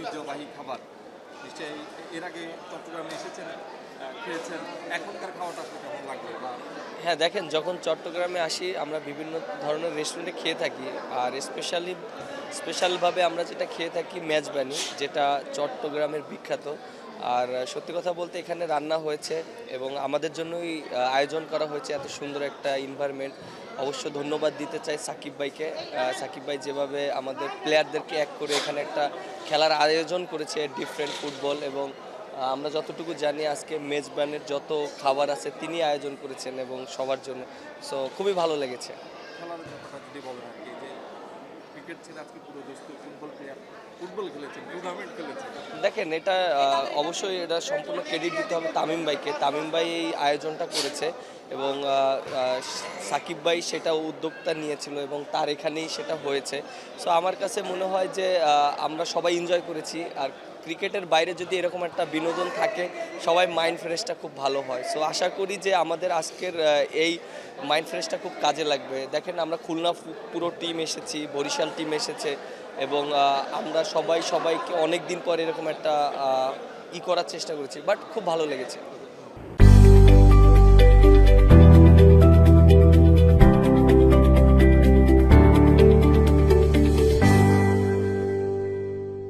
ঐতিহ্যবাহী খাবার নিশ্চয়ই এর আগে চট্টগ্রামে এসেছেন, খেয়েছেন। এখনকার খাওয়াটা আপনার কেমন লাগলো বা হ্যাঁ, দেখেন যখন চট্টগ্রামে আসি আমরা বিভিন্ন ধরনের রেস্টুরেন্টে খেয়ে থাকি। আর স্পেশালভাবে আমরা যেটা খেয়ে থাকি মেজবানি, যেটা চট্টগ্রামের বিখ্যাত। আর সত্যি কথা বলতে এখানে রান্না হয়েছে এবং আমাদের জন্যই আয়োজন করা হয়েছে এত সুন্দর একটা এনভায়রনমেন্ট। অবশ্য ধন্যবাদ দিতে চাই সাকিব ভাইকে। সাকিব ভাই যেভাবে আমাদের প্লেয়ারদেরকে এক করে এখানে একটা খেলার আয়োজন করেছে ডিফারেন্ট ফুটবল এবং আমরা যতটুকু জানি আজকে মেজবানের যত খাবার আছে তিনি আয়োজন করেছেন এবং সবার জন্য। সো খুবই ভালো লেগেছে। খেলার ব্যাপারটা যদি বলেন আর কি, যে ক্রিকেট ছেড়ে আজকে পুরো দোস্ত ফুটবল প্লেয়ার, ফুটবল খেলেছেন, টুর্নামেন্ট খেলেছেন। দেখেন এটা অবশ্যই এটা সম্পূর্ণ ক্রেডিট দিতে হবে তামিম ভাইকে। তামিম ভাই এই আয়োজনটা করেছে এবং সাকিব ভাই সেটা উদ্যোক্তা নিয়েছিল এবং তার এখানেই সেটা হয়েছে। সো আমার কাছে মনে হয় যে আমরা সবাই এনজয় করেছি। আর ক্রিকেটের বাইরে যদি এরকম একটা বিনোদন থাকে সবাই মাইন্ড ফ্রেশটা খুব ভালো হয়। সো আশা করি যে আমাদের আজকের এই মাইন্ড ফ্রেশটা খুব কাজে লাগবে। দেখেন আমরা খুলনা পুরো টিম এসেছি, বরিশাল টিম এসেছে এবং আমরা সবাইকে অনেক দিন পর এরকম একটা করার চেষ্টা করেছি, বাট খুব ভালো লেগেছে।